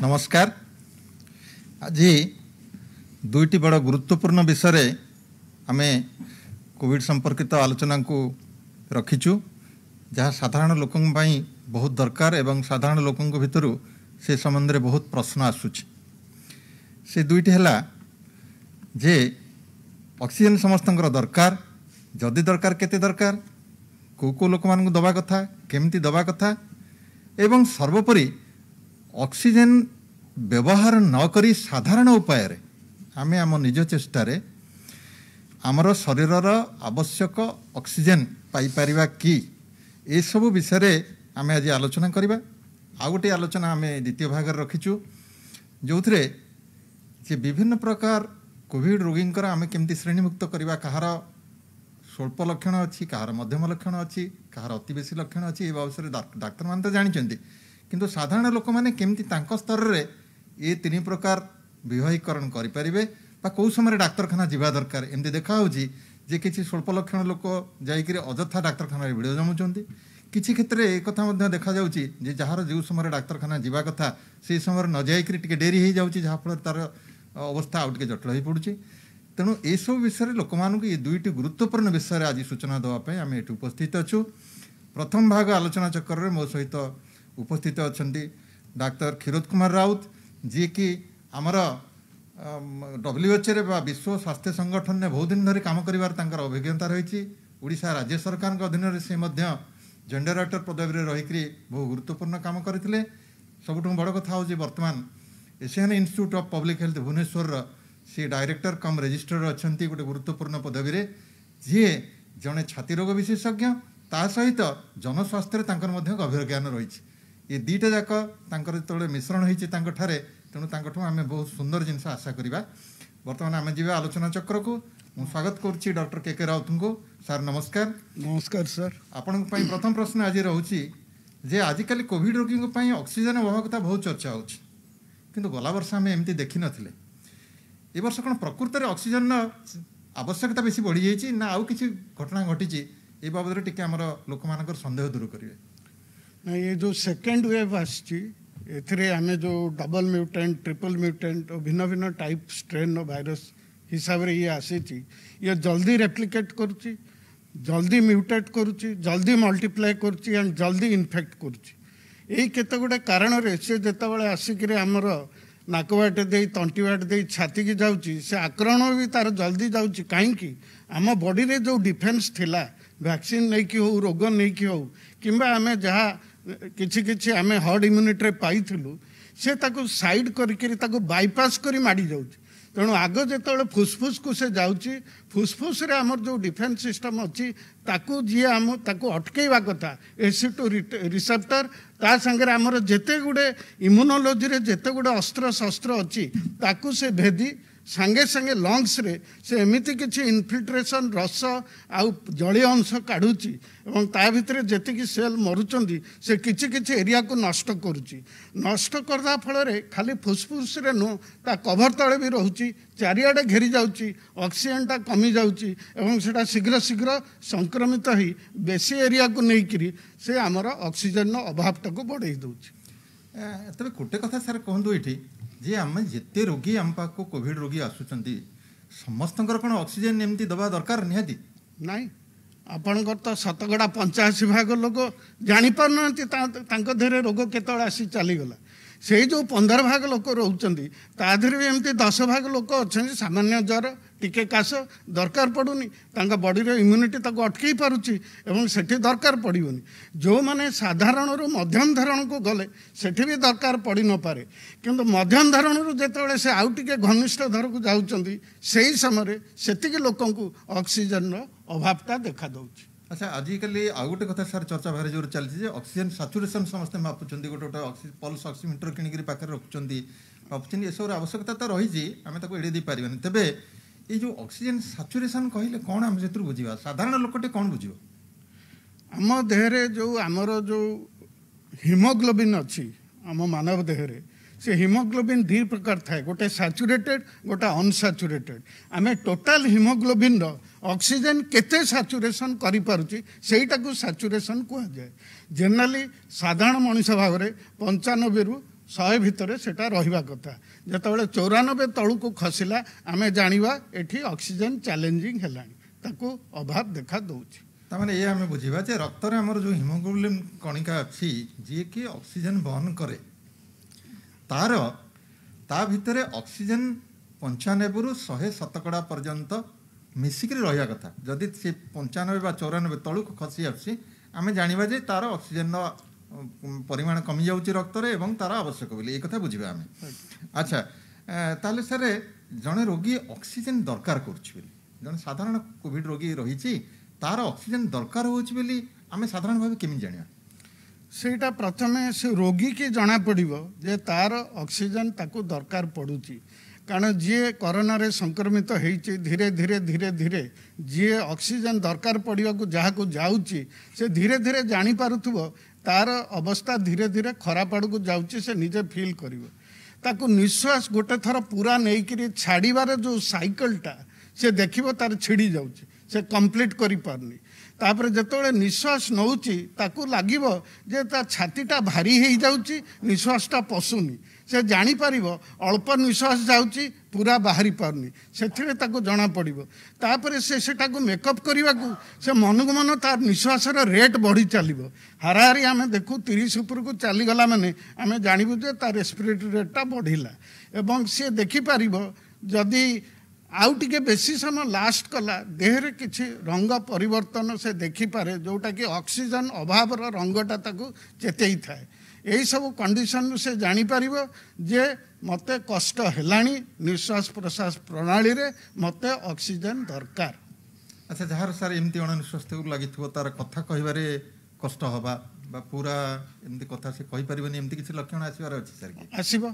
नमस्कार। आज दुईटी बड़ गुरुत्वपूर्ण विषय आम कोविड संपर्कित आलोचना को रखीचु जहाँ साधारण लोकों बहुत दरकार एवं साधारण लोकों भितर से संबंध में बहुत प्रश्न आसूची। से दुईटी है जे ऑक्सीजन समस्त दरकार जदि दरकार केते दरकार को लोक मान दबा कथा केमती दबा कथा एवं सर्वोपरि ऑक्सीजन व्यवहार न करी साधारण उपाय आमे आम निज चेष्टार आमर शरीरर आवश्यक ऑक्सीजन पाई परिबा कि ए सब विषय आमे आज आलोचना करिबा। आ गोटे आलोचना आमे द्वितीय भाग रखीचु जो थे जे विभिन्न प्रकार कोविड रोगींकर आमे केमती श्रेणीमुक्त करवा कहार स्वल्प लक्षण अच्छी कहार मध्यम लक्षण अच्छी कहार अति बेसी लक्षण अच्छी ए विषय डाक्तर मान तो जानते किंतु साधारण लोक मैंने केमती स्तर रे ये तीन प्रकार विवाहीकरण करें कौ समय डाक्तरखाना जावा दरकार एमती देखा जे किसी स्वल्प लक्षण लोक जाकर अजथा डाक्तरखाना भिड़ जमुंट किसी क्षेत्र में एक देखा जे जार जो समय डाक्तरखाना जावा कथा से समय न जाकर टे डेरी हो जाऊँगी जहाँफल तार अवस्था आउ टे जटिल हो पड़ुची। तेणु ये सब विषय लोक मानक ये दुईटी गुरुत्वपूर्ण विषय आज सूचना देवाई आम ये उपस्थित अच्छु। प्रथम भाग आलोचना चक्र में मो सहित उपस्थित अच्छा डाक्तर क्षीरोद कुमार राउत जी कि आमर WHO विश्व स्वास्थ्य संगठन ने बहुत दिन धरी काम कर अभिज्ञता रही। ओडिशा राज्य सरकार अधीन से जॉइंट डायरेक्टर पदवी रही बहुत गुरुत्वपूर्ण काम करते। सबुठ बड़ कथा हूँ बर्तमान Asian institute of public health Bhubaneswar सी डायरेक्टर कम रजिस्ट्रार अच्छा गोटे गुरुत्वपूर्ण पदवी रे जी जड़े छाती रोग विशेषज्ञ ता सहित जनस्वास्थ्य गभीर ज्ञान रही। ये दुईटा जाक जो मिश्रण होती तेणु आम बहुत सुंदर जिनस आशा करवा। बर्तमान आम जी आलोचना चक्र को स्वागत करुच्ची डॉक्टर के राउत को। सर नमस्कार। नमस्कार सर। आपण प्रथम प्रश्न आज रोचे जे आजिकल कोविड रोगी ऑक्सीजन अभाव कथा बहुत चर्चा हो किंतु गला वर्ष आम एमती देखी नथिले। ए वर्ष कौन प्रकृत में ऑक्सीजन आवश्यकता बेसी बढ़ी जाइए ना आउ किसी घटना घटी ए बाबद टिके आमर लोक मान सन्देह दूर करेंगे ना। ये जो सेकेंड वेव आसी आमे जो डबल म्यूटेंट ट्रिपल म्यूटेंट और भिन्न भिन्न टाइप स्ट्रेन वायरस हिसाब से ये आसी ये जल्दी रेप्लिकेट करुच्ची जल्दी म्यूटेट करुच्ची जल्दी मल्टीप्लाई करुच्ची एंड जल्दी इन्फेक्ट करुच्ची। यही केते गुडे कारण रे से जेतेबेले आसिक आमर नाकवाटे दे तंटी वाट दे छाती की जाउची से आक्रमण भी तार जल्दी जाउची कहीं आम बॉडी रे जो डिफेन्स थिला वैक्सीन नहीं कि हो रोग नहीं कि हो किंबा आमे जहाँ किछि किछि आमे हर्ड इम्यूनिटी रे पाइथिलु से ताको साइड करके ताको बाईपास करी माड़ी जाउची। तेणु आग जो फुसफुस को से जाउची फुसफुस रे आमर जो डिफेन्स सिस्टम अच्छी ताको जी आम ताको अटकेवा कथा AC2 रिसेप्टर ता संगे आमर जेते गुडे इम्यूनोलॉजी रे जेते गुडे अस्त्र शस्त्र अच्छी ताको से भेदी संगे संगे लंग्स रे से एमिति किछि इनफिल्ट्रेशन रस आउ जलीय अंश काढ़ुची एवं ता भितरे जेतिकी सेल मरुचंदी से किछि किछि एरिया को नष्ट करुची। नष्ट करदा फल रे खाली फुसफुस रे नो ता कभर तळे भी रहूची चारियाडे घेरी जाउची ऑक्सीजनटा कमी जाउची एवं सेटा शीघ्र शीघ्र संक्रमित ही बेसी एरिया को नहीं करी से आमर ऑक्सीजन अभावटा को बढ़ाई दउची। तबे गोटे कथा सर कहंदु एठी जे आम जिते रोगी आम पाक कोविड रोगी आसुंच समस्त कौन ऑक्सीजन एमती दबा दरकार निहाती नाई। आपणकर तो 85% लोक जापर ना देहरे रोग केतल आसी चलीगला से जो 15% लोक रोचंदी ताधर भी एमती 10% लोक अच्छा सामान्य ज्वर टिके काश दरकार पड़ूनी बॉडी रे इम्यूनिटी ताको अटकई पारुची एवं सेठी दरकार पड़ोनी। जो माने साधारण रु मध्यम धरण को गले सेठी भी दरकार पड़ी न पारे किंतु मध्यम धरण रु जेतेबेले से आउ टिके घनिष्ठ धर को जाउचंदी सेही समय सेतिके लोकन को ऑक्सीजन रो अभावता देखा दउची। अच्छा आजिकल आउ गोटे कथा सर चर्चा भारी जोर चलती ऑक्सीजन सैचुरेशन समस्त मापुंट गोटे गोटे पल्स ऑक्सीमीटर किणिक पाखे रखुंट मापुंट ये सब आवश्यकता तो रही आम एड़े दी पारे तेबे ये जो ऑक्सीजन सैचुरेशन कहले कौन आम से बुझा साधारण लोकटे कौन बुझ आम देहरे जो आमर जो हिमोग्लोबिन अच्छी आम मानव देहरे से हिमोग्लोबिन दी प्रकार थाए गोटे सैचुरेटेड गोटे अनसैचुरेटेड आम टोटाल हिमोग्लोबिन ऑक्सीजन केते सैचुरेशन करि पारुची सेटाको सैचुरेशन कह जाए। जनरली साधारण मनुष्य भाव में 95 रु 100 भितर सेटा रहिबा कथा जेतेबेले 94 तळुको खसिला आमे जानिबा एठी ऑक्सीजन चैलेंजिंग हेलानी ताको अभाव देखा दउछि तामाने ये आमे बुझिबा जे रक्त रे हमर जो हिमोग्लोबिन कणिका अछि जे कि ऑक्सीजन वहन करे तार ता भितरे ऑक्सीजन 95 रु 100 शतकड़ा पर्यंत मिसिक रहा कथा जदि से 95 बा 94 तलुक खसी आसी आमे जानिबा जे तार ऑक्सीजन परिमाण कमी जाउची रक्त रे एवं तार आवश्यक बोली ए कथा बुझिबा आमे अच्छा ताले सर जने रोगी ऑक्सीजन दरकार करछि बोली जने साधारण कोविड रोगी रहिछि तार ऑक्सीजन दरकार होछि बोली आमे साधारण भाबे केमि जानिया सेटा प्रथमे से रोगी की जना पड़िबो जे तार ऑक्सीजन ताकू दरकार पड़ुची कारण जी कोरोना रे संक्रमित होइछि धीरे धीरे धीरे धीरे जी ऑक्सीजन दरकार पड़िया को जहाँ को जाउची से धीरे धीरे जानी पारुथुबो तार अवस्था धीरे धीरे खराब आड़ को जाउची से निजे फील करिवो ताकू निश्वास गोटे थर पूरा नहीं करी छाड़ीबार जो साइकिलटा से देखिबो तार छिड़ी जाउची से कंप्लीट करि पारनी तापर जेतोले निश्वास नउची ताकू लागिबो जे ता छातीटा भारी हेई जाउची निश्वासटा पसुनी से जानी पारिबो अल्प निश्वास जाउची पूरा बाहरी पारनी सेथिरे ताकू जना पड़िबो तापर से सेटाकू मेकअप करिवाकू से मनकु मन तार निश्वासर रेट बढ़ी चलिबो हाराहारी आमे देखू 30 ऊपर को चली गला माने आमे जानिबो जे तार रेस्पिरेटरी रेटटा बढ़िला एवं से देखि पारिबो जदी आउ टिके बेसी समय लास्ट कला देहरे किछि रंग परिवर्तन से देखिपारे जोटा कि ऑक्सीजन अभाव रंगटा ताकू चेतई थाए यही सब कंडीशन से जानी पारिबो जे मते कष्ट हेलानी निश्वास प्रश्वास प्रणाली रे मते ऑक्सीजन दरकार अच्छा जहार सर एमती अणनिश्वास लगिथो तार कथा कहबारे कष्ट हवा बा पूरा एमती कथा से कहि परिबनी एमती किछि लक्षण आसीबार अछि सर कि आसीबो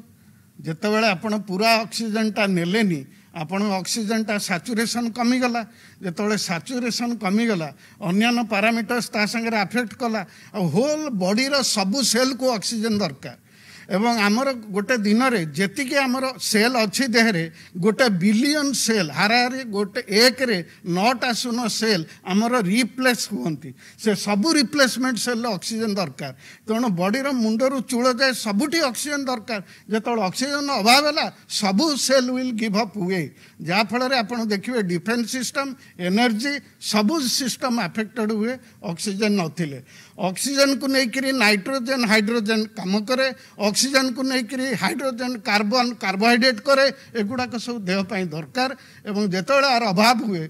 जेतेबेले आपण पूरा ऑक्सीजन टा नेलेनी आपण ऑक्सीजन टा सैचुरेशन कमी गला जेतेबेले सैचुरेशन कमी गला अन्यान्य पैरामीटर्स ता संगे अफेक्ट कला होल बॉडी रो सब सेल को ऑक्सीजन दरकार एवं आमर गोटे दिन में जेतिके आमर सेल अच्छी देहरे गोटे बिलियन सेल हाराहारी गोटे एक रे 9टा शून्य सेल आमर रिप्लेस हुंती से सबू रिप्लेसमेंट सेल ऑक्सीजन दरकार तेणु बॉडीर मुंडरू चूल जाए सबुठी ऑक्सीजन दरकार जो ऑक्सीजन अभाव है सबू सेल विल गिव अप हुए जहाँफल आप देखिए डिफेन्स सिस्टम एनर्जी सबू सिस्टम अफेक्टेड हुए ऑक्सीजन नथिले ऑक्सीजन को लेकर नाइट्रोजन हाइड्रोजन काम करे ऑक्सीजन को लेकर हाइड्रोजन कार्बन कार्बोहाइड्रेट करे एगुड़ाक सब देहपाई दरकार एवं जितेबाला यार अभाव हुए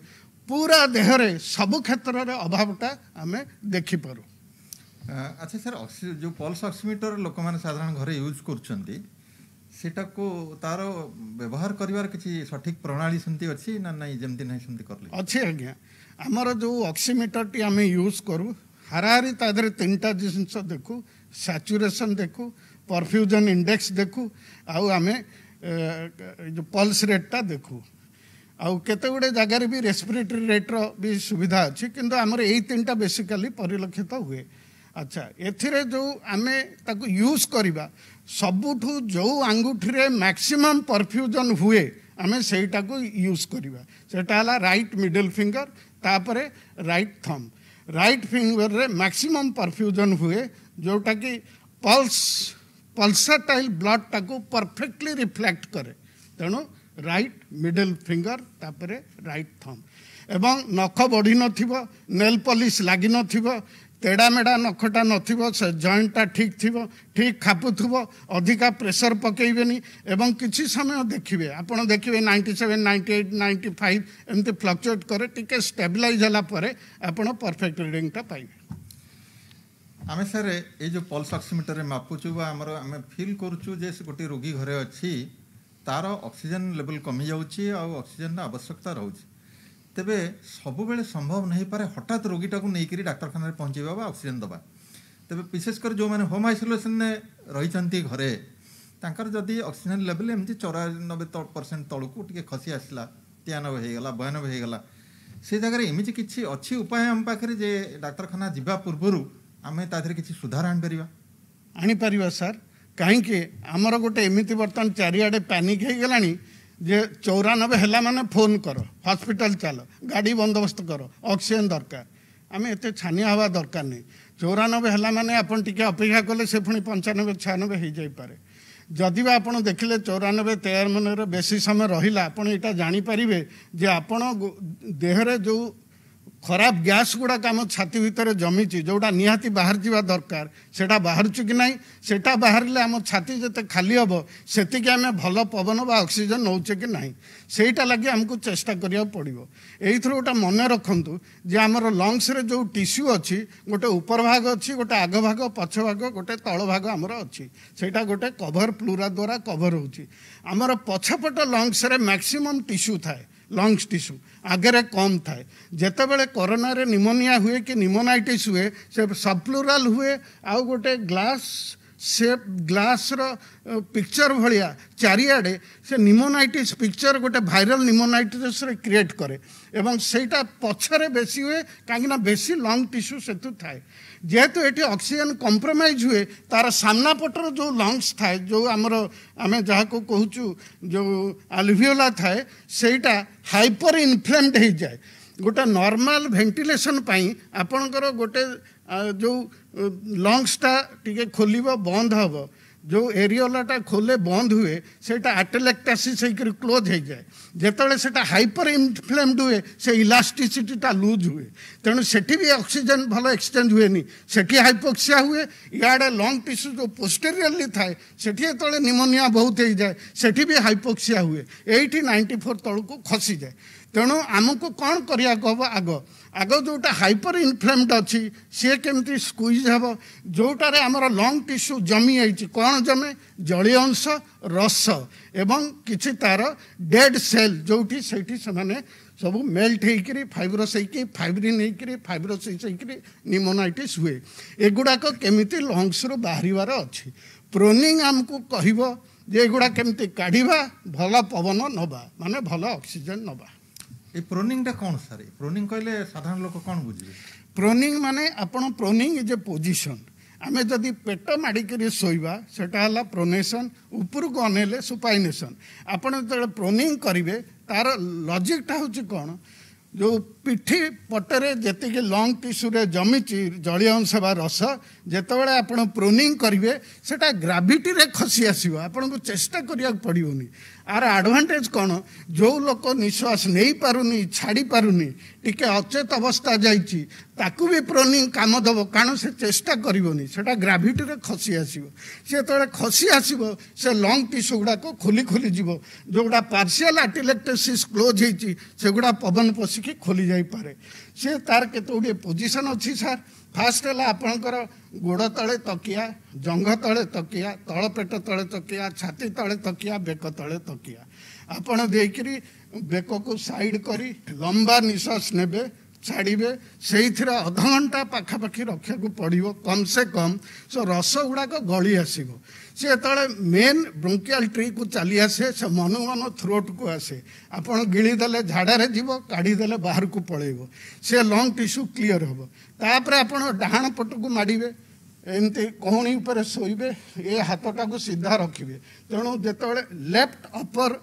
पूरा देहरे सबु क्षेत्र में अभावटा आम देखिपारू। अच्छा सर जो पल्स ऑक्सीमीटर लोक मैंने साधारण घरे यूज कर को तार व्यवहार करिवार किसी सठिक प्रणाली सेमती अच्छी ना नहीं जमती नहीं सेमती करले अच्छी आज्ञा आमर जो ऑक्सीमीटर टी आम यूज करूँ हाराहारी तादरे 3टा जिनस देखू सैचुरेशन देखू परफ्यूजन इंडेक्स देखू आउ आमे जो पल्स रेटटा देखू आउ केते गुडे जगार भी रेस्पिरेटरी रेट्र भी सुविधा अच्छी किंतु आमर यही 3टा बेसिकली परिलक्षित हुए। अच्छा एथिरे जो आमे ताकू यूज करिबा सबुठू जो आंगुठी रे मैक्सिमम परफ्यूजन हुए आमे सेटा को यूज करिबा सेटा हला राइट मिडिल फिंगर तापरे राइट थंब राइट फिंगर रे मैक्सिमम परफ्यूजन हुए जोटा कि पल्साटाइल ब्लड टाको परफेक्टली रिफ्लेक्ट करे तेणु राइट मिडिल फिंगर तापरे राइट थंब एवं नख बढ़ी नथिबो नेल पॉलिश लागी नथिबो तेड़ा मेड़ा नखटा नथिबो से जॉइंटटा ठीक थिबो ठीक खापुथुबो अधिका प्रेशर पकेइबेनी एवं किछि समय देखिबे आपण देखिबे 97 98 95 एमते फ्लक्चुएट करे टिके स्टेबलाइज होला परे आपण परफेक्ट रीडिंगटा पाइबे। आमे सर ए जो पल्स ऑक्सीमीटर रे मापुचु बा हमर आमे फील करूचु जे गोटे रोगी घरे अछि तार ऑक्सीजन लेवल कमी जाउची आ ऑक्सीजन आवश्यकता रहउची तेबे सब बेले संभव नहीं पारे हठात रोगीटा को नहीं करी डाक्तरखाना पहुँचेबा बा ऑक्सीजन दबा तेबे विशेषकर जो मैंने होम आइसोलेशन ने रही घरे तांकर जदि ऑक्सीजन लेवल एमती 94% तलू टे खसी आसला 93 होगा 92 होगा से जगह एमती किसी अच्छी उपाय आम पाखे जे डाक्तरखाना जावा पूर्वर आम तादेह किसी सुधार आनीपर सर कहीं आमर गोटे एमती बर्तमान चारिआडे पैनिक हो गलानी जे 94 है माने फोन कर हॉस्पिटल चल गाड़ी बंदोबस्त कर ऑक्सीजन दरकार आम एत छानिया हवा दरकार नहीं 94 है माने आपन टिके अपेक्षा कले से पुणी 95 96 हो जाए जदि बा आपण देखिले 94-93 बेसी समय रहिला आपण एटा जानि परिबे जे आपण देहरे जो खराब गैस गुड़ाक आम छाती भितर जमी जोटा निहाती बाहर जावा दरकार सेटा बाहर कि ना सेटा बाहर आम छाती जिते खाली हम से आम भल पवन बा ऑक्सीजन नौचे कि ना सेटा लगे आमको चेष्टा करिया पड़िबो। एइथरो गोटा मन रखंतु जे आमर लंग्स रे जो टिश्यू अच्छी गोटे ऊपर भाग अच्छी गोटे आग भाग पछ भाग गोटे तल भाग आमर अच्छी सेटा गोटे कभर प्लूरा द्वारा कभर होची आमर पछपट लंग्स रे मैक्सिमम टिश्यू थाए लंग्स टिश्यू आगे कम थाए जेतेबेले कोरोना रे निमोनिया हुए कि निमोनाइटिस हुए से सबप्लूराल हुए आउ गोटे ग्लास से ग्लास रो पिक्चर भलिया चारिआडे से निमोनाइटिस पिक्चर गोटे भाइरल निमोनाइटिस रे क्रिएट करे एवं सेटा पछरे बेसी हुए कांगिना बेसी लंग टिश्यू सेतु थाए जेहेतु एटी ऑक्सीजन कॉम्प्रोमाइज हुए तार सामना पटर जो लंग्स थाए जो आमर आमे जहा को कहूचु जो अल्वियोला थाए सेटा हाइपर इन्फ्लेम्ड हो जाए गोटे नॉर्मल वेंटिलेशन पाई आपणकर गोटे जो लंग्सटा टिके खोलिबो बंद हबो जो एरियोलाटा खोले बंद हुए सेटा एटेलेक्टासिस होकर क्लोज हो जाए जेतेबेले सेटा हाइपर इन्फ्लेम्ड हुए से इलास्टिसिटीटा लूज हुए तेणु सेठी भी ऑक्सीजन भल एक्सचेंज हुए नहीं सेठी हाइपोक्सिया हुए इआडे लंग टिश्यू जो पोस्टेरियरली थाए सेठी जेतेबेले निमोनिया बहुत हो जाए सेठी भी हाइपोक्सिया हुए 94 तलू खसी जाए तेणु आमको कौन करिया हम आग आग जोटा हाइपर इन्फ्लेम्ड अच्छी सी केमती स्क्वीज हम जोटार आमर लंग टिश्यू जमी जाइए कौन जमे जलीय अंश रस एवं किछि तार डेड सेल जोटी सेठी से सब मेल्ट होकर फाइब्रोस फाइब्रिन होकर फाइब्रोसिस होकर निमोनाइटिस हुए एगुड़ाक केमिति लंग्स रू बाहर अच्छी प्रोनिंग आमको कहब जे एगुड़ा केमिति काढ़ा भल पवन नवा माने भल ऑक्सीजन नवा ये प्रोनिंग कौन सर प्रोनिंग कहले साधारण लोक कौन बुझे प्रोनिंग माने आपण प्रोनिंग इज ए पोजिशन आमे जदि पेट माड़िकी शोवा सेटा प्रोनेसन ऊपर को अनेले सुपाइनेसन आपण जो प्रोनिंग करेंगे तार लॉजिकटा हूँ कौन जो पिठी पटरे जी लंग टिश्यू रे जमीची जलीय अंश बा रस जितेबाला आप प्रोनिंग करेंगे सेटा ग्राविटी रे खसी आसो आपन को चेष्टा करिया पड़ोनी आर एडवांटेज कौन जो लोक निश्वास नहीं पारुनी छाड़ी पारुनी टिके अचेत अवस्था जाइए ताकू भी प्रोनिंग काम दब कारण से चेष्टा करनी सेटा ग्राविटी रे खसी आसो सी जो खसी आसो से लंग टिश्यू गुड़ाक खोली खोली जीव जोड़ा पार्शियल एटेलेक्टासिस क्लोज होती से गुड़ा पवन पशिकी खोली जाई पारे से तार केते गुड़े पोजिशन अच्छी सार फास्ट है आपणकर गोड़ तले तकिया जंघ तले तकिया तल पेट तले तकिया छाती तले तकिया बेक तले तकिया आपण देकरी बेक को साइड करी लंबा निश्वास नेबे छाड़े से अध घंटा पाखापाखि रखा पड़ो कम से कम सो रस गुड़ाक गली आसो सी जो मेन ब्रोंकियल ट्री को चली आसे से मन मन थ्रोट को आसे आपड़ गिड़ीदे झाड़े जीव काढ़ीदे बाहर को पलैब से लंग टिश्यू क्लीयर हम तापर आप डाहाण पट को माड़े एमती कहणी पर शोबे ये हाथटा को सीधा रखिए तेणु जो लेफ्ट अपर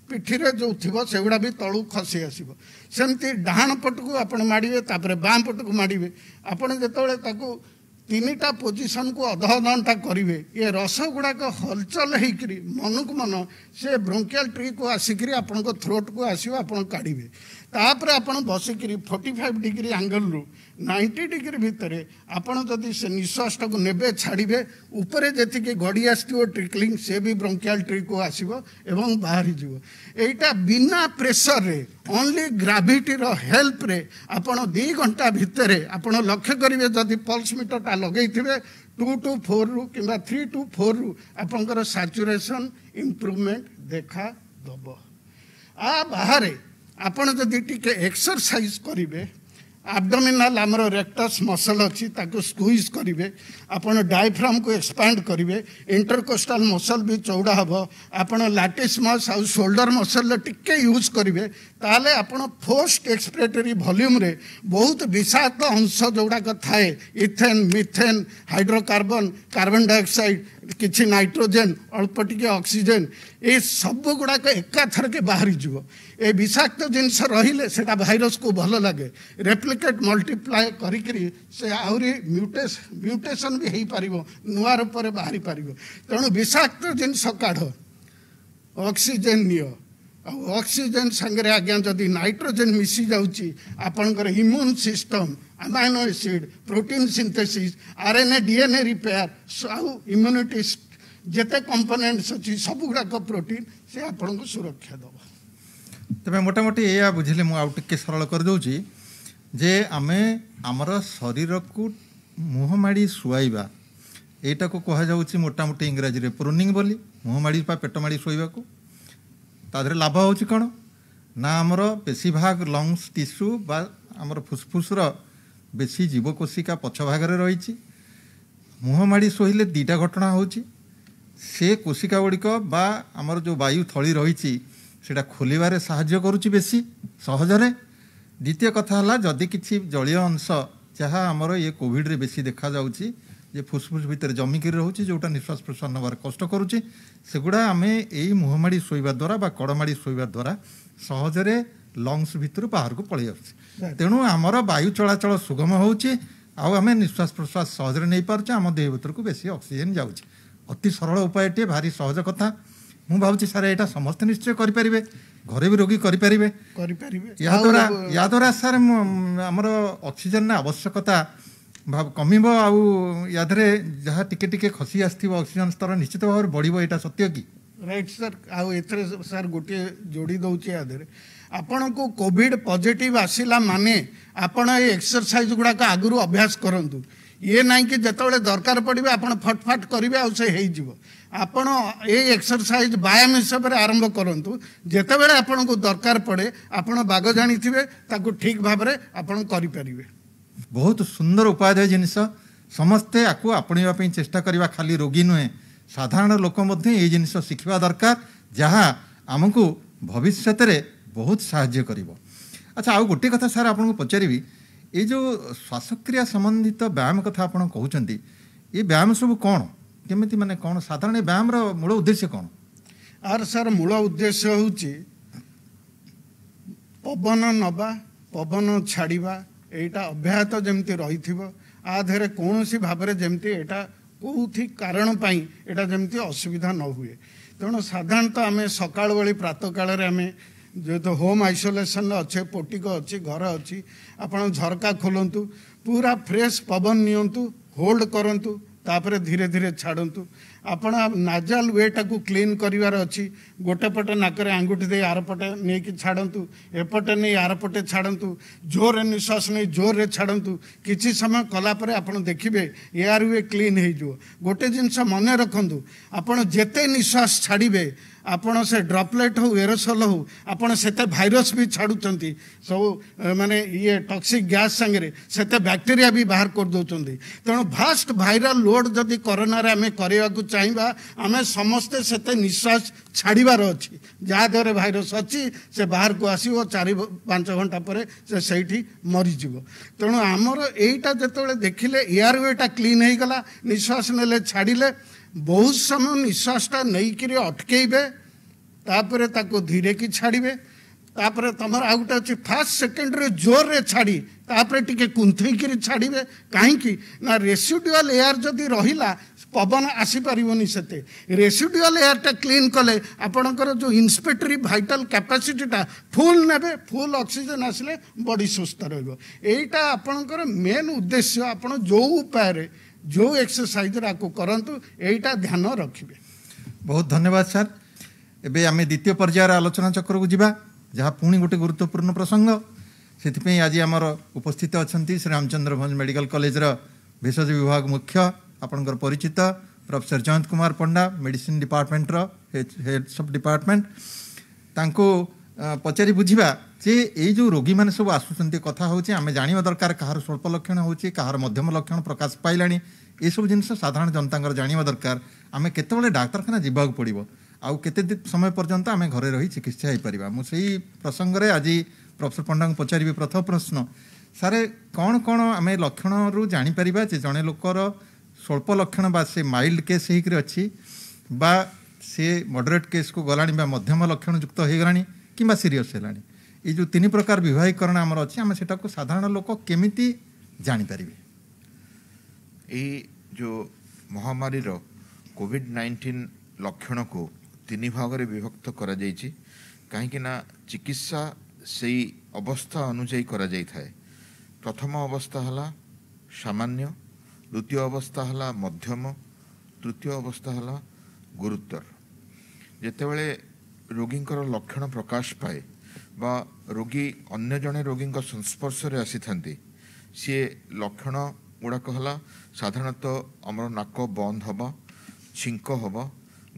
पिठी रे जो थी से गुड़ा भी तलू खसी आसो सेमती डाहाण पट को आप माड़े तापर बाँ पट को माड़े आपड़ जो तीनटा पोजिशन को अध घंटा करेंगे ये रस गुड़ाक हलचल होकर मन को मन से ब्रोंकियल ट्री को आसिक आपण थ्रोट को आसो आप काढ़े तापर आप बसिक 45 डिग्री एंगल रु 90 डिग्री भितर आपड़ जदि से निश्वास को नेबे छाड़े ऊपर जी गड़ी आसो ट्रिकलिंग से भी ब्रोंकियल ट्री को आसो एवं बाहर जीव एटा बिना प्रेशर रे ओनली ग्राविटी रो हेल्प रे आपण 2 घंटा भितर आपण लक्ष्य करेंगे जदि पल्स मीटरटा लगे 2 to 4 रु कि 3 to 4 रु आपंकर सैचुरेशन इम्प्रूवमेंट देखा दब आ बाहर आपण जदि टिके एक्सरसाइज करेंगे एब्डोमिनल आमर रेक्टस मसल अच्छी ताको स्क्वीज करेंगे आपण डायफ्राम को एक्सपैंड करेंगे इंटरकोस्टल मसल भी चौड़ा हम आपण लैटिस मस आउ शोल्डर मसल टिके यूज करेंगे ताले आपण फोर्स्ड एक्सपिरेटरी वॉल्यूम रे बहुत विषाक्त अंश जोड़ाक थाए ethane methane hydrocarbon carbon dioxide किछि नाइट्रोजेन अल्प टिके ऑक्सीजन ए सब गुड़ाक एकाथर के बाहरी जीव ए विषाक्त जिनस रहिले सेटा भाइरस को भल लगे रेप्लिकेट मल्टीप्लाए करी से आहुरी म्यूटेशन भी हो पार नुआ रूप में बाहरी पार तेणु विषाक्त जिनस काढ़ ऑक्सीजन नियो ऑक्सीजन संगे आज्ञा जदि नाइट्रोजेन मिसी जाउची आपनकर immune system amino acid protein synthesis RNA DNA repair आउ इम्यूनिटी जेते कंपोनेंट्स अच्छी सब गुड़ाक प्रोटीन से आपन को सुरक्षा दब तबे मोटामोटी या बुझिले मु आउ टिके सरल कर दउची जे आमे हमर शरीर को मुह माड़ी सुआइबा एटा को कहा जाउची मोटामोटी इंग्रजी रे प्रूनिंग बोली मुह माड़ी पा पेट माड़ी सोइबा को तादरे लाभ होची कौन ना आमर बेसी भाग लंग्स टिश्यू बा आमर फुसफुसर बेसी जीवकोशिका पछ भागरे रही मुह माड़ी शोले दीटा घटना होची से कोशिका गुड़िक बा आमर जो वायु थली रही सेटा खोलिबारे साहाय्य करुची बेसी सहजरे द्वितीय कथा है जदि किसी जलीय अंश जहाँ आमर ये कोविड रे बेसी देखा जाउची जे फुसफुस भितर जमिकी रोचे जोटा निश्वास प्रश्वास नबार कष्ट करुचे सेगुड़ा आम यही मुहमाड़ी शोवा द्वारा बा कड़माड़ी शोवा द्वारा सहजरे लंग्स भितर बाहर को पलि आसुचे तेणु आमर वायु चलाचल सुगम होउची आम निश्वास प्रश्वास सहजरे नहीं पार्चे आम देह भीतर को बेसी ऑक्सीजन जाउची अति सरल उपायटे भारी सहज कथा मु भावुची सार यहाँ समस्ते निश्चय करें घरे भी रोगी करें या द्वारा सार आमर ऑक्सीजन आवश्यकता भाव कमिब आधे जहाँ टिके टिके खसी आसथिबो ऑक्सीजन स्तर निश्चित भाव बढ़िबो एटा सत्य की राइट सर आउ एथरे सर गोटे जोड़ी दउची आधे आपण को कोविड पॉजिटिव आसिला माने आपण ए एक्सरसाइज गुड़ाक आगुरु अभ्यास करंतु ये नहीं कि जिते दरकार पड़े आप फटफाट करेंगे आउ से हो आपण ए एक्सरसाइज व्यायाम हिसाब से आरंभ करूँ जितेबले आपन को दरकार पड़े आपण बाग जानी ताकू ठीक भाव में आपन करें बहुत सुंदर उपाय जिनस समस्ते आपको आपणापी चेष्टा करवा खाली रोगी नुहे साधारण लोक ये जिनस शिखा दरकार जहाँ आमको भविष्य में बहुत साहाय्य करिवो। अच्छा आउ गोटे कथा सार आपको पचारि ये जो श्वासक्रिया संबंधित व्यायाम कथा आप कहते ये व्यायाम सब कौन केमिति माने कौन साधारण व्यायाम मूल उद्देश्य कौन आर सर मूल उद्देश्य हूँ पवन नवा पवन छाड़ा एटा अभ्याहत जमती रही आधे कौन सी भाव में जमती एटा कौथि कारण पाई एटा जमती असुविधा न हुए तेणु साधारणतः आम सकाल बेली प्रातः काल आम जो होम आइसोलेशन अच्छे पोटिक अच्छी घर अच्छी आपड़ झरका खोलतु पूरा फ्रेश पवन नियंतु होल्ड करंतु तापरे धीरे धीरे छाड़तु आपण नाजाल वेटा को क्लीन करिवार अच्छी गोटे पटे नाकरे आंगुठी दे आर पटे नहीं कि छाड़तु एपटे नहीं आर पटे छाड़तु जोर निश्वास नहीं जोर रे छाड़तु किछि समय कला परे आपण देखिबे एयर वे क्लीन हो जो गोटे जिनस मन रखंतु आपण जेते निश्वास छाड़िबे आपण से ड्रॉपलेट हो एरोसोल हो आपण सेते भाइरस भी छाड़ुचंती सब माने ये टॉक्सिक गैस संगे सेते बैक्टीरिया भी बाहर कर दउचंती तेणु भास्ट भाइरल लोड जदि कोरोना रे आमे करिवा को चाहिबा आमे समस्ते सेते निश्वास छाड़ीबार अच्छी जहाँ द्वारा भाइरस अच्छी से बाहर को आसो 4-5 घंटा पर से सही मरीज तेणु आमर यहीटा जो देखिले एयर वेटा क्लीन हो गला निश्वास नेले छाड़िले बहुत समय निश्वासटा नहीं कि अटकेबे तापरे ताको धीरे की छाड़िबे तापरे तमर आ गोटे अच्छे फास्ट सेकेंड रे जोर रे छाड़ी तापरे टिके कुंथई करी छाड़िबे काहेकि ना रेसिडुअल एयर जदि रहिला पवन आसी पारिबोनी सेते रेसिडुअल एयरटा क्लीन कले आपणकर जो इंस्पेक्टरी भाइटल कैपेसिटीटा फुल नेबे फुल ऑक्सीजन आसले बॉडी सुस्थ रहइबो एटा आपणकर मेन उद्देश्य आपण जो उपाय रे जो एक्सरसाइज आपको करंतु एटा ध्यान रखिबे। बहुत धन्यवाद सर एबे आमे द्वितीय पर्यायर आलोचना चक्र को जिबा जहाँ पुणी गोटे गुरुत्वपूर्ण प्रसंग से आज आमर उपस्थित अच्छा श्री रामचंद्र भंज मेडिकल कॉलेज भेषज विभाग मुख्य आपणकर परिचित professor Jayant Kumar Panda medicine department heads of department तांको पचारि बुझा जे ये जो रोगी मैंने सब आसुंच कथा हूँ आम जाना दरकार कहार स्वल्प लक्षण हो कहार मध्यम लक्षण प्रकाश पाइला ये सब जिन साधारण जनता जाना दरकार आम केतबेले डाक्तरखाना जावाक पड़ो आउ केते समय पर्यंत आम घरे रही चिकित्सा हो पार मुझे प्रसंग में आज प्रोफेसर पंडा को पचारि प्रथम प्रश्न सारे कौन कौन आम लक्षण रू जापर जे जड़े लोकर स्वल्प लक्षण बा से माइल्ड केस होकर अच्छी बा से मॉडरेट केस को गलानी बा मध्यम लक्षण युक्त हो गलानी कि सीरीयस है ये जो तीन प्रकार विवाहीकरण आमर अच्छी आम सेटा को साधारण लोक केमिति जानीपर ये जो महामारी कोविड-19 लक्षण को तीन भाग में विभक्त करा जायछि कहीं ना चिकित्सा से अवस्था अनुଯାयी करा जाय थाए। प्रथम अवस्था हला सामान्य, द्वितीय अवस्था हला मध्यम, तृतीय अवस्था हला गुरुतर। जेतेबेले रोगींकर लक्षण प्रकाश पाए बा रोगी अन्य जड़े रोगी संस्पर्श में आसी थांती सी लक्षण गुड़ाक हला साधारणतः आमर नाक बंद हवा, छिंक हवा,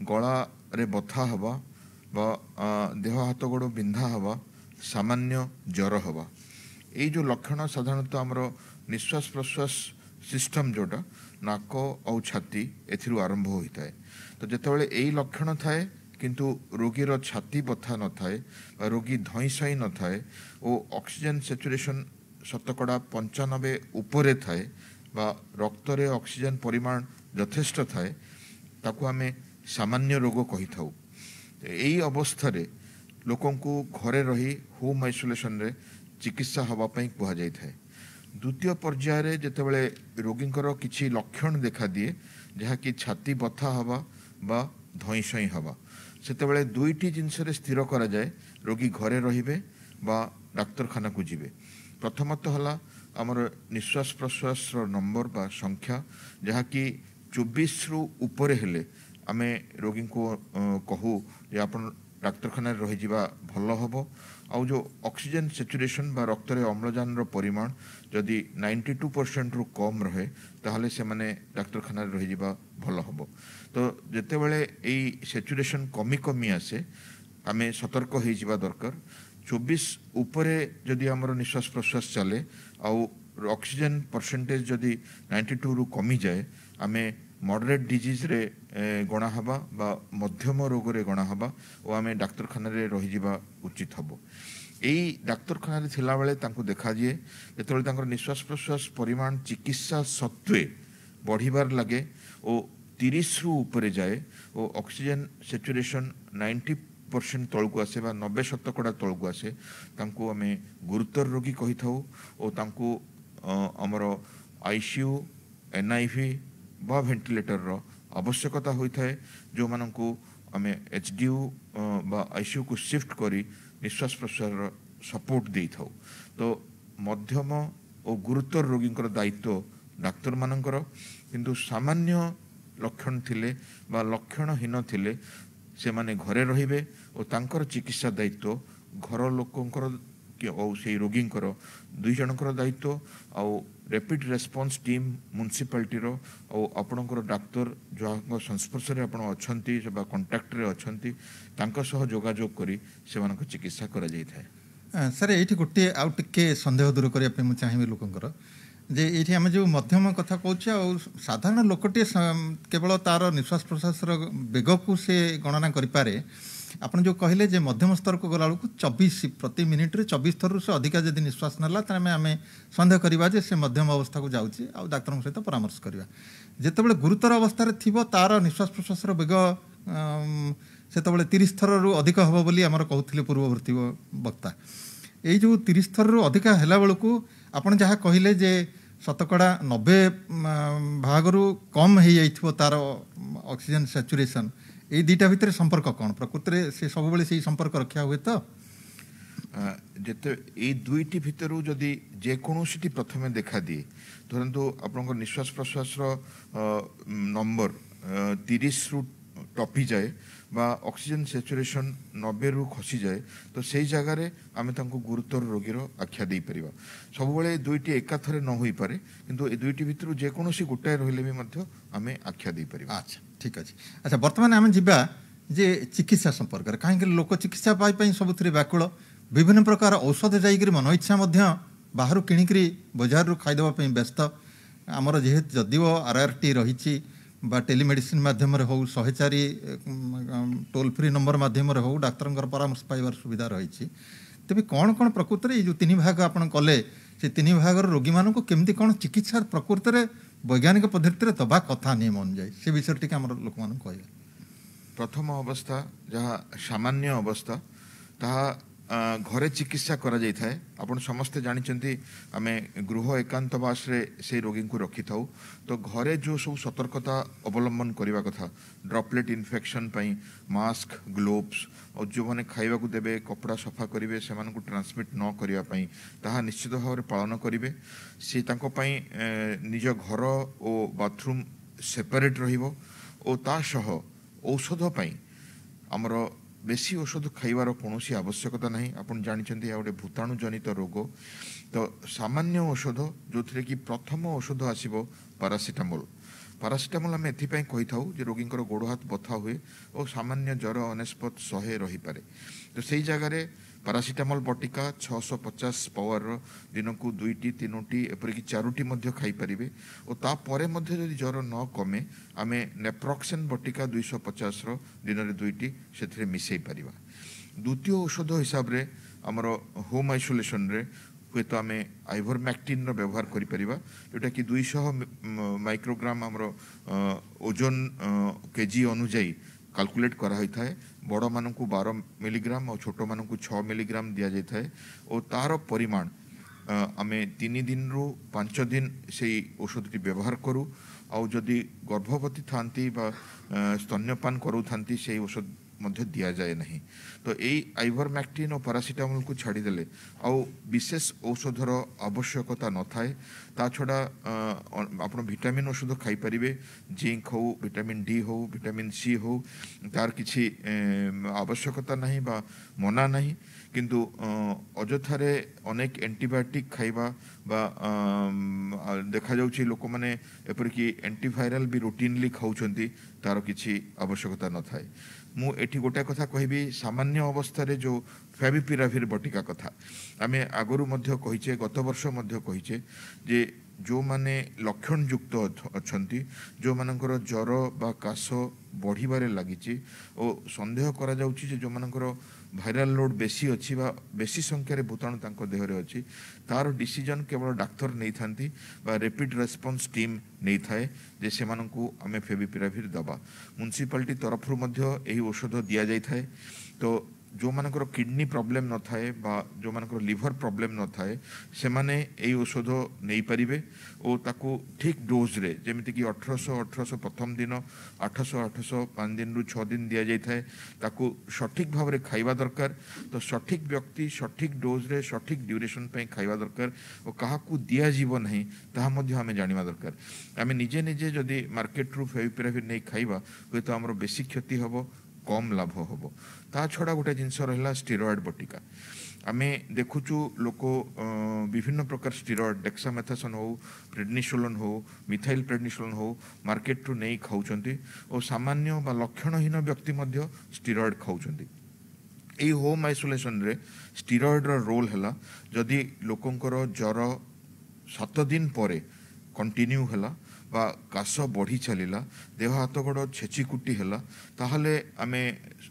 गला रे बथा हवा बा देह हाथ गोड़ बिंधा हवा, सामान्य ज्वर हवा। ये जो लक्षण साधारणतः आमर निश्वास प्रश्वास सिस्टम जोटा नाक और छाती एथिरु आरंभ होता है। तो जितेबाला यही लक्षण थाए किंतु रोगीर छाती बथा न थाए बा रोगी धई सई न थाए और ऑक्सीजन सैचुरेशन 95% उपरे थाए बा रक्त रे ऑक्सीजन परिमाण यथेष्ट थाए ताकू आमे सामान्य रोग कही थाउ। यही अवस्था रे लोकों को घरे रही होम आइसोलेशन रे चिकित्सा हवा पई कुहा जाय थाए। द्वितीय पर्याय रे जेतेबेले रोगींकर किछि लक्षण देखा दिए जहा कि छाती बथा हवा बा धई सई हवा सेतेबेले दुईटी जिनस रे स्थिर करा जाए रोगी घरे रहिबे बा डाक्तरखाना को जिबे। प्रथमतः हला आमर निश्वास प्रश्वास नंबर बा संख्या जहा कि 24 रु ऊपर हेले आमे रोगी को कहू जे आपण डाक्तरखाना रही जिबा भल हबो। आउ जो ऑक्सीजन सैचुरेशन बा रक्त रे अम्लजान रो परिमाण जदि 92% रु कम रहे ताहले से माने डाक्तरखाना रही जिबा भल हबो। तो जेतेबेले एई सैचुरेशन कमी कमी आसे आमे सतर्क हो जिबा दरकार। 24 उपरे जदि हमर निश्वास प्रश्वास चले आउ ऑक्सीजन परसेंटेज जदि 92 रु कमी जाए आमे मॉडरेट डिजीज रे गणा हबा बा मध्यम रोग रे गणा हबा और आमे डाक्तरखाना रे रही जिबा उचित हबो। एई डाक्तरखाना रे थिला बेले तांको देखा दिए जेतेबेले तांकर निश्वास प्रश्वास परिमाण चिकित्सा सत्वे बढ़िबार लगे और 30 रु ऊपर जाए और ऑक्सीजन सैचुरेशन 90% तलकू आसे बा 90% तलकू आसे तांको आमे गुरुतर रोगी कही थाउ और तांको हमर आईसीयू एनआईवी बा वेंटिलेटर रो आवश्यकता होता है जो मानकू आमे एचडीयू बा आईसीयू को शिफ्ट करी निश्वास प्रश्वास सपोर्ट दे थाउ। तो मध्यम और गुरुतर रोगींकर दायित्व डाक्तर मानकर किंतु सामान्य लक्षण थिले बा लक्षणहीन थिले से माने घरे रहिबे और तांकर चिकित्सा दायित्व घर लोकंकर और से रोगींकर दुई जनकर दायित्व आउ रैपिड रेस्पॉन्स टीम म्युनिसिपालिटी रो और आपणकर डाक्तर जो संस्पर्श रे आपण अछंती बा कांटेक्ट रे अछंती तांका सह जोगाजोग करी से मानक चिकित्सा करा जाय थाए। सर एठी गोटे आउ टिके संदेह दूर करिया पे मु चाहेबे लोकंकर जे ये आम जो मध्यम कथा कौचे और साधारण लोकटे केवल तार निश्वास प्रश्वास बेग को से गणना करें आप जो कहले जे मध्यम स्तर को गला 24 प्रति मिनिट रे 24 थर से अधिक जदि निश्वास नाला तेज आम सन्देह करवा जे से मध्यम अवस्था को जाऊँगी आ डाक्तर सहित परामर्श करवा। जितेबाला गुरुतर अवस्था थी तार निश्वास प्रश्वास बेग से 30 थर रु अधिक हम बोली आमर कहते पूर्ववर्ती वक्ता ये जो 30 थर रु अधिक है बेलू आपड़ जहाँ कहले जे शतकड़ा 90 भागरू कम हो जाइथिबो तार ऑक्सीजन सैचुरेशन ये दुईटा भितर संपर्क कौन प्रकृति से सब बेले से संपर्क रखा हुए तो जेते ये दुईटी भितर जदि जेकोसी प्रथमे देखा दिए धरतु आपन निश्वास प्रश्वास नंबर 30 रु टपी जाए बा ऑक्सीजन सैचुरेशन 90 रु खसी जाए तो से जगार आम गुरुतर रोगीर आख्या दे पार सब दुईटी एकाथरे न हो पारे किंतु ए दुईटी भितर जेकोसी गोटाए रहिले भी मध्य आमे आख्या दे पार। अच्छा ठीक अच्छे। अच्छा बर्तमान आम जा जे चिकित्सा संपर्क में कहीं लोक चिकित्सा पाई सब व्याकुल विभिन्न प्रकार औषध जाकर मन इच्छा बाहर किणिक बजार रू खाईदेवाई व्यस्त आमर जेहेतु जदिव RRT रही बा टेलीमेडिसिन माध्यम हो 104 टोल फ्री नंबर माध्यम हो डाक्तर परामर्श पाइबार सुविधा रही तेज कौन कौन प्रकृति में जो तीन भाग आप कले से तीन भाग रोगी मानक केमती कौन चिकित्सा प्रकृति में ବୈଜ୍ଞାନିକ ପଦ୍ଧତିରେ ଦେବା କଥା ନିୟମ ଅନୁଯାୟୀ ସେ ବିଷୟରେ ଟିକେ ଆମର ଲୋକମାନଙ୍କୁ କହିବା। ପ୍ରଥମ ଅବସ୍ଥା ଯାହା ସାମାନ୍ୟ ଅବସ୍ଥା ତାହା ଘରେ ଚିକିତ୍ସା କରାଯାଇଥାଏ। ଆପଣ ସମସ୍ତେ ଜାଣିଛନ୍ତି ଆମେ ଗୃହ ଏକାନ୍ତବାସରେ ସେଇ ରୋଗୀଙ୍କୁ ରଖିଥାଉ। ତ ଘରେ ଯେଉଁ ସବୁ ସତର୍କତା ଅବଲମ୍ବନ କରିବା କଥା, ଡ୍ରପଲେଟ୍ ଇନଫେକ୍ସନ୍ ପାଇଁ ମାସ୍କ, ଗ୍ଲୋଭ୍ସ, ଆଉ ଯେଉଁମାନେ ଖାଇବାକୁ ଦେବେ କପଡ଼ା ସଫା କରିବେ ସେମାନଙ୍କୁ ଟ୍ରାନ୍ସମିଟ୍ ନ କରିବା ପାଇଁ ତାହା ନିଶ୍ଚିତ ଭାବରେ ପାଳନ କରିବେ। ସେ ତାଙ୍କ ପାଇଁ ନିଜ ଘର ଓ ବାଥରୁମ୍ ସେପାରେଟ୍ ରହିବ ଓ ତା ସହ ଔଷଧ ପାଇଁ ଆମର ବେଶୀ ଔଷଧ ଖାଇବାର କୌଣସି ଆବଶ୍ୟକତା ନାହିଁ। ଆପଣ ଜାଣିଛନ୍ତି ଏହା ଗୋଟେ ଭୂତାଣୁ ଜନିତ ରୋଗ। ତ ସାମାନ୍ୟ ଔଷଧ ଯେଉଁଥିରେ କି ପ୍ରଥମ ଔଷଧ ଆସିବ ପାରାସିଟାମୋଲ୍। ପାରାସିଟାମୋଲ୍ ଆମେ ଏଥିପାଇଁ କହିଥାଉ ଯେ ରୋଗୀଙ୍କର ଗୋଡ଼ ହାତ ବଥା ହୁଏ ଓ ସାମାନ୍ୟ ଜ୍ୱର ଅନେସ୍ପତ 100 ରହିପାରେ। ତ ସେଇ ଜାଗାରେ ପାରାସିଟାମୋଲ୍ ବଟିକା 650 ପାୱାରର ଦିନକୁ 2ଟି 3ଟି ଏପରିକି 4ଟି ମଧ୍ୟ ଖାଇପାରିବେ ଓ ତାପରେ ମଧ୍ୟ ଯଦି ଜ୍ୱର ନ କମେ ଆମେ ନେପ୍ରୋକ୍ସେନ୍ ବଟିକା 250ର ଦିନରେ 2ଟି ସେଥିରେ ମିଶାଇ ପାରିବା। ଦ୍ୱିତୀୟ ଔଷଧ ହିସାବରେ ଆମର ହୋମ୍ ଆଇସୋଲେସନ୍ରେ ହୁଏତ ଆମେ ଆଇଭରମ୍ୟାକ୍ଟିନ୍ର ବ୍ୟବହାର କରିପାରିବା, ଯେଉଁଟାକି 200 ମାଇକ୍ରୋଗ୍ରାମ ଆମର ଓଜନ କେଜି ଅନୁଯାୟୀ କାଲକୁଲେଟ୍ କରାହୋଇଥାଏ। ବଡ଼ମାନଙ୍କୁ 12 ମିଲିଗ୍ରାମ ଆଉ ଛୋଟମାନଙ୍କୁ 6 ମିଲିଗ୍ରାମ ଦିଆଯାଇଥାଏ ଓ ତା'ର ପରିମାଣ ଆମେ 3 ଦିନରୁ 5 ଦିନ ସେଇ ଔଷଧଟି ବ୍ୟବହାର କରୁ। ଆଉ ଯଦି ଗର୍ଭବତୀ ଥାନ୍ତି ବା ସ୍ତନ୍ୟପାନ କରୁଥାନ୍ତି ସେଇ ଔଷଧ ମଧ୍ୟ ଦିଆଯାଏ ନାହିଁ। ତ ଏଇ ଆଇଭରମ୍ୟାକ୍ଟିନ୍ ଓ ପାରାସିଟାମୋଲ୍କୁ ଛାଡ଼ିଦେଲେ ଆଉ ବିଶେଷ ଔଷଧର ଆବଶ୍ୟକତା ନଥାଏ। ତା ଛଡ଼ା ଆପଣ ଭିଟାମିନ୍ ଔଷଧ ଖାଇପାରିବେ, ଜିଙ୍କ ହେଉ, ଭିଟାମିନ୍ ଡି ହେଉ, ଭିଟାମିନ୍ ସି ହେଉ, ତାର କିଛି ଆବଶ୍ୟକତା ନାହିଁ ବା ମନା ନାହିଁ। କିନ୍ତୁ ଅଯଥାରେ ଅନେକ ଆଣ୍ଟିବାୟୋଟିକ୍ ଖାଇବା ବା ଦେଖାଯାଉଛି ଲୋକମାନେ ଏପରିକି ଆଣ୍ଟିଭାଇରାଲ ବି ରୁଟିନଲି ଖାଉଛନ୍ତି, ତାର କିଛି ଆବଶ୍ୟକତା ନଥାଏ। ମୁଁ ଏଠି ଗୋଟାଏ କଥା କହିବି, ସାମାନ୍ୟ ଅବସ୍ଥାରେ ଯେଉଁ ଫ୍ୟାଭିପିରାଭିର ବଟିକା କଥା ଆମେ ଆଗରୁ ମଧ୍ୟ କହିଛେ, ଗତ ବର୍ଷ ମଧ୍ୟ କହିଛେ ଯେ ଯେଉଁମାନେ ଲକ୍ଷଣଯୁକ୍ତ ଅଛନ୍ତି, ଯେଉଁମାନଙ୍କର ଜ୍ୱର ବା କାଶ ବଢ଼ିବାରେ ଲାଗିଛି ଓ ସନ୍ଦେହ କରାଯାଉଛି ଯେ ଯେଉଁମାନଙ୍କର ଭାଇରାଲ ଲୋଡ୍ ବେଶୀ ଅଛି ବା ବେଶୀ ସଂଖ୍ୟାରେ ଭୂତାଣୁ ତାଙ୍କ ଦେହରେ ଅଛି, ତାର ଡିସିଜନ୍ କେବଳ ଡାକ୍ତର ନେଇଥାନ୍ତି ବା ରେପିଡ୍ ରେସ୍ପନ୍ସ ଟିମ୍ ନେଇଥାଏ ଯେ ସେମାନଙ୍କୁ ଆମେ ଫେଭିପିରାଭିର ଦେବା। ମ୍ୟୁନିସିପାଲିଟି ତରଫରୁ ମଧ୍ୟ ଏହି ଔଷଧ ଦିଆଯାଇଥାଏ। ତ ଯେଉଁମାନଙ୍କର କିଡ଼ନୀ ପ୍ରୋବ୍ଲେମ୍ ନଥାଏ ବା ଯେଉଁମାନଙ୍କର ଲିଭର ପ୍ରୋବ୍ଲେମ୍ ନଥାଏ ସେମାନେ ଏହି ଔଷଧ ନେଇପାରିବେ ଓ ତାକୁ ଠିକ୍ ଡୋଜ୍ରେ, ଯେମିତିକି 1800 ପ୍ରଥମ ଦିନ, 800 5 ଦିନରୁ 6 ଦିନ ଦିଆଯାଇଥାଏ, ତାକୁ ସଠିକ୍ ଭାବରେ ଖାଇବା ଦରକାର। ତ ସଠିକ୍ ବ୍ୟକ୍ତି ସଠିକ୍ ଡୋଜ୍ରେ ସଠିକ୍ ଡ୍ୟୁରେସନ୍ ପାଇଁ ଖାଇବା ଦରକାର ଓ କାହାକୁ ଦିଆଯିବ ନାହିଁ ତାହା ମଧ୍ୟ ଆମେ ଜାଣିବା ଦରକାର। ଆମେ ନିଜେ ନିଜେ ଯଦି ମାର୍କେଟରୁ ଫେଭିପିରାଭିର ନେଇ ଖାଇବା ହୁଏତ ଆମର ବେଶୀ କ୍ଷତି ହେବ, କମ୍ ଲାଭ ହେବ। ତା ଛଡ଼ା ଗୋଟେ ଜିନିଷ ରହିଲା ଷ୍ଟିରଏଡ୍ ବଟିକା। ଆମେ ଦେଖୁଛୁ ଲୋକ ବିଭିନ୍ନ ପ୍ରକାର ଷ୍ଟିରଏଡ୍, ଡେକ୍ସାମେଥାସୋନ୍ ହେଉ, ପ୍ରେଡନିସୋଲୋନ୍ ହେଉ, ମିଥାଇଲ୍ ପ୍ରେଡନିସୋଲୋନ୍ ହେଉ ମାର୍କେଟରୁ ନେଇ ଖାଉଛନ୍ତି ଓ ସାମାନ୍ୟ ବା ଲକ୍ଷଣହୀନ ବ୍ୟକ୍ତି ମଧ୍ୟ ଷ୍ଟିରଏଡ୍ ଖାଉଛନ୍ତି। ଏଇ ହୋମ୍ ଆଇସୋଲେସନ୍ରେ ଷ୍ଟିରଏଡ୍ର ରୋଲ୍ ହେଲା, ଯଦି ଲୋକଙ୍କର ଜ୍ୱର 7 ଦିନ ପରେ କଣ୍ଟିନ୍ୟୁ ହେଲା ବା କାଶ ବଢ଼ି ଚାଲିଲା, ଦେହ ହାତ ଗୋଡ଼ ଛେଚିକୁଟି ହେଲା, ତାହେଲେ ଆମେ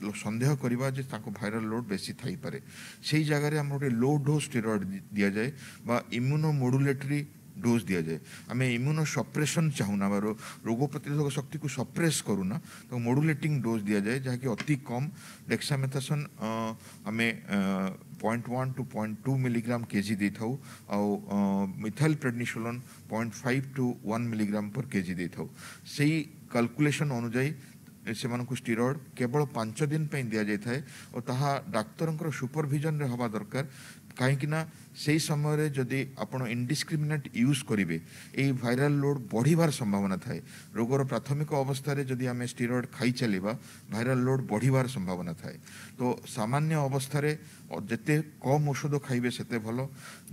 ସନ୍ଦେହ କରିବା ଯେ ତାଙ୍କ ଭାଇରାଲ ଲୋଡ୍ ବେଶୀ ଥାଇପାରେ। ସେଇ ଜାଗାରେ ଆମର ଗୋଟେ ଲୋ ଡୋଜ୍ ଷ୍ଟିରଏଡ୍ ଦିଆଯାଏ ବା ଇମ୍ୟୁନୋ ମଡୁଲେଟରୀ ଡୋଜ୍ ଦିଆଯାଏ। ଆମେ ଇମ୍ୟୁନୋ ସପ୍ରେସନ୍ ଚାହୁଁନା ବା ରୋଗ ପ୍ରତିରୋଧକ ଶକ୍ତିକୁ ସପ୍ରେସ୍ କରୁନା, ତ ମଡୁଲେଟିଂ ଡୋଜ୍ ଦିଆଯାଏ ଯାହାକି ଅତି କମ୍। ଡେକ୍ସାମେଥାସୋନ୍ ଆମେ 0.1 to 0.2 ମିଲିଗ୍ରାମ କେଜି ଦେଇଥାଉ ଆଉ methyl prednisolone 0.5 to 1 milligram per KG ଦେଇଥାଉ। ସେଇ କାଲକୁଲେସନ୍ ଅନୁଯାୟୀ ସେମାନଙ୍କୁ ଷ୍ଟିରଏଡ୍ କେବଳ 5 ଦିନ ପାଇଁ ଦିଆଯାଇଥାଏ ଓ ତାହା ଡାକ୍ତରଙ୍କର ସୁପରଭିଜନରେ ହେବା ଦରକାର। କାହିଁକି ନା ସେହି ସମୟରେ ଯଦି ଆପଣ ଇନଡିସ୍କ୍ରିମିନେଟ୍ ୟୁଜ୍ କରିବେ ଏହି ଭାଇରାଲ ଲୋଡ୍ ବଢ଼ିବାର ସମ୍ଭାବନା ଥାଏ। ରୋଗର ପ୍ରାଥମିକ ଅବସ୍ଥାରେ ଯଦି ଆମେ ଷ୍ଟିରଏଡ୍ ଖାଇ ଚାଲିବା ଭାଇରାଲ ଲୋଡ୍ ବଢ଼ିବାର ସମ୍ଭାବନା ଥାଏ। ତ ସାମାନ୍ୟ ଅବସ୍ଥାରେ ଯେତେ କମ୍ ଔଷଧ ଖାଇବେ ସେତେ ଭଲ।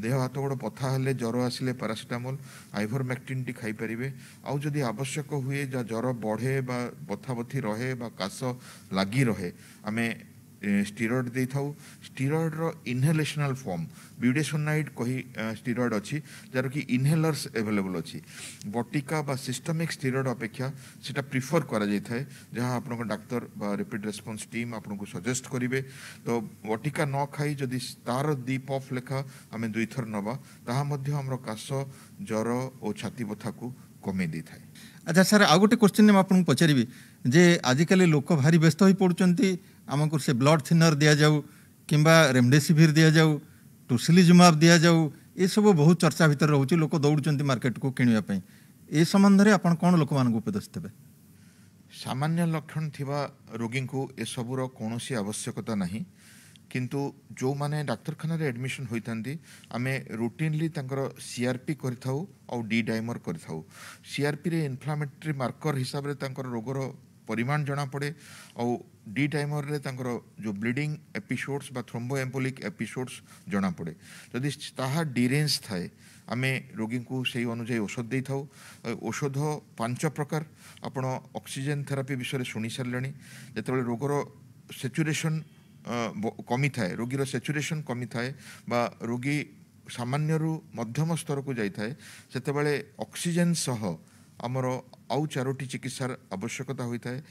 ଦେହ ହାତ ଗୋଡ଼ ବଥା ହେଲେ, ଜ୍ୱର ଆସିଲେ ପାରାସିଟାମୋଲ୍, ଆଇଭରମ୍ୟାକ୍ଟିନ୍ଟି ଖାଇପାରିବେ। ଆଉ ଯଦି ଆବଶ୍ୟକ ହୁଏ ଯା ଜ୍ୱର ବଢ଼େ ବା ବଥାବଥି ରହେ ବା କାଶ ଲାଗି ରହେ ଆମେ ଷ୍ଟିରଏଡ୍ ଦେଇଥାଉ। ଷ୍ଟିରଏଡ୍ର ଇନହେଲେସନାଲ୍ ଫର୍ମ ବ୍ୟୁଡେସୋନାଇଡ୍ କହି ଷ୍ଟିରଏଡ୍ ଅଛି, ଯାହାର କି ଇନହେଲର୍ସ ଆଭେଲେବଲ୍ ଅଛି। ବଟିକା ବା ସିଷ୍ଟମିକ୍ ଷ୍ଟିରଏଡ୍ ଅପେକ୍ଷା ସେଇଟା ପ୍ରିଫର୍ କରାଯାଇଥାଏ, ଯାହା ଆପଣଙ୍କ ଡାକ୍ତର ବା ରେପିଡ୍ ରେସ୍ପନ୍ସ ଟିମ୍ ଆପଣଙ୍କୁ ସଜେଷ୍ଟ କରିବେ। ତ ବଟିକା ନ ଖାଇ ଯଦି ତାର 2 ପଫ୍ ଲେଖା ଆମେ 2 ଥର ନେବା, ତାହା ମଧ୍ୟ ଆମର କାଶ, ଜ୍ୱର ଓ ଛାତି ବଥାକୁ कमे दी थाए। अच्छा सर आ गोटे क्वेश्चन मैं आपको पचारि जे आजिकल लोक भारी व्यस्त हो पड़ुंट आमको से ब्लड थिनर दि जाऊ कि रेमडेसिविर दि जाऊ टोसिलिजुमाब दि जाऊ ये सब बहुत चर्चा भितर रोचे लोक दौड़ मार्केट को किणापी ए संबंध में आप कौन लोक मान उपदेश देवे? सामान्य लक्षण थिबा रोगी को ए सबुर कौन सी आवश्यकता नहीं किंतु जो माने डाक्तरखाना रे एडमिशन होइतांती आमे रूटीनली तांकर सीआरपी करिथाउ और डी डाइमर करिथाउ। सीआरपी रे इन्फ्लामेटरी मार्कर हिसाब रे तांकर रोगर परिमाण जना पड़े और डी डाइमर रे तांकर जो ब्लीडिंग एपिसोड्स बा थ्रोम्बोएम्बोलिक एपिसोड्स जना पड़े। जदि ताहा डिरेंज थाए आमे रोगी को सही अनुसार औषध दे थाउ। औषध 5 प्रकार आपण ऑक्सीजन थेरापी विषय शुणी सारे जो रोगर सेचुरेशन कमी थाए रोगीर सेचुरेशन कमी थाए बा रोगी सामान्य मध्यम स्तर को जाई थाए सेतेबेले ऑक्सीजन सह आमर आउ 4टी चिकित्सार आवश्यकता होता है।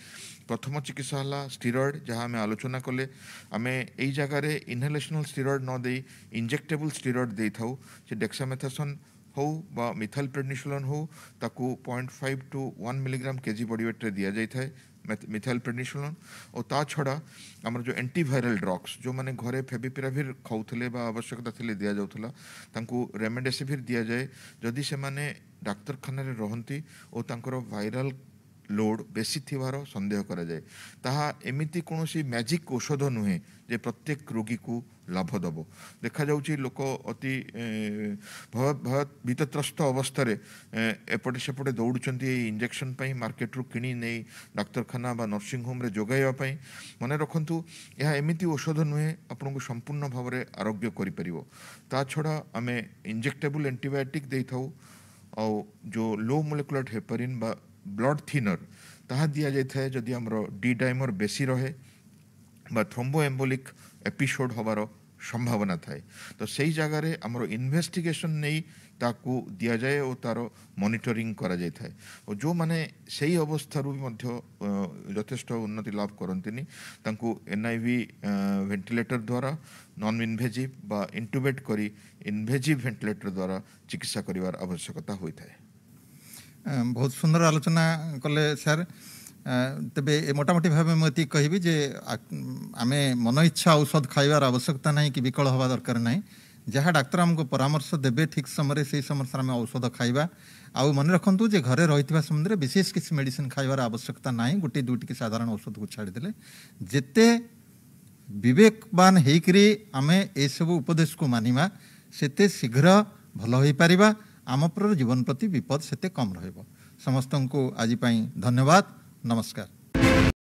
प्रथम चिकित्सा है स्टीरॉयड जहाँ आम आलोचना कले आम यही जगार इनहेलेशनल स्टीरॉयड न दे इंजेक्टेबल स्टीरॉयड दे था डेक्सामेथासोन हो बा मिथाइल प्रेडनिसोलोन हो ताकू 0.5 to 1 milligram KG body weight रे दिया जाता है मिथाइल प्रेडनिसोलोन। और ता छड़ा आमर जो एंटीवायरल ड्रग्स जो माने घरे फेविपिराविर खाऊले बा आवश्यकता थिले दिया जाउथला तांकू रेमडेसिविर दिया जाए जदि से माने डाक्तरखाना रे रहंती और तांकर वायरल लोड बेसी थिवार संदेह करा जाए। ताहा एमिति कोनोसी मैजिक औषध नुहे जे प्रत्येक रोगी को लाभ दब। देखा जाउची लोक अति भीतत्रस्त अवस्था एपटे सेपटे दौड़ुचंती इंजेक्शन पई मार्केट रू किणी नहीं डाक्तरखाना बा नर्सिंग होम रे जोगाइबा पई। मने रखंतु यह एमिति औषध नुहे आपनको संपूर्ण भाव में आरोग्य करि परिबो। ता छड़ा आमे इंजेक्टेबल एंटीबायोटिक देई थाउ और जो लो मोलेकुलर हेपारिन बा ब्लड थिनर ताहा दिया जाता है जदि आमर डी डाइमर बेसी रहे बा थ्रोम्बोएम्बोलिक एपिसोड हबार संभावना थाए तो सही जगार आमर इन्वेस्टिगेशन नहीं ताकू दिया जाए और तार मॉनिटरिंग करा जाए थाए। और जो माने सही अवस्था यथेष्ट उन्नति लाभ करंतिनी तांकू एनआईवी वेंटिलेटर द्वारा नॉन इनवेजिव बा इंटुबेट करी इनवेजिव वेंटिलेटर द्वारा चिकित्सा करिवार आवश्यकता होता है। बहुत सुंदर आलोचना कले सर। तेबे मोटामोटी भाव मुझे कहबी जे आमे मन इच्छा औषध खाइबार आवश्यकता नहीं कि विकल हवा दरकार नहीं जहाँ डाक्तर आमको परामर्श देबे ठीक समय से समय आम औषध खाइबा आउ मन रखु जे घरे रही समय विशेष किसी मेडिसिन खाइबार आवश्यकता नहीं गोटे दुईटी साधारण औषध को छाड़देले जेते विवेकवान होकरी आमे ए सब उपदेश को मानिबा सेते शीघ्र भल हो पारिबा आम पर जीवन प्रति विपद सेते कम रहिबो। समस्त को आज धन्यवाद। नमस्कार।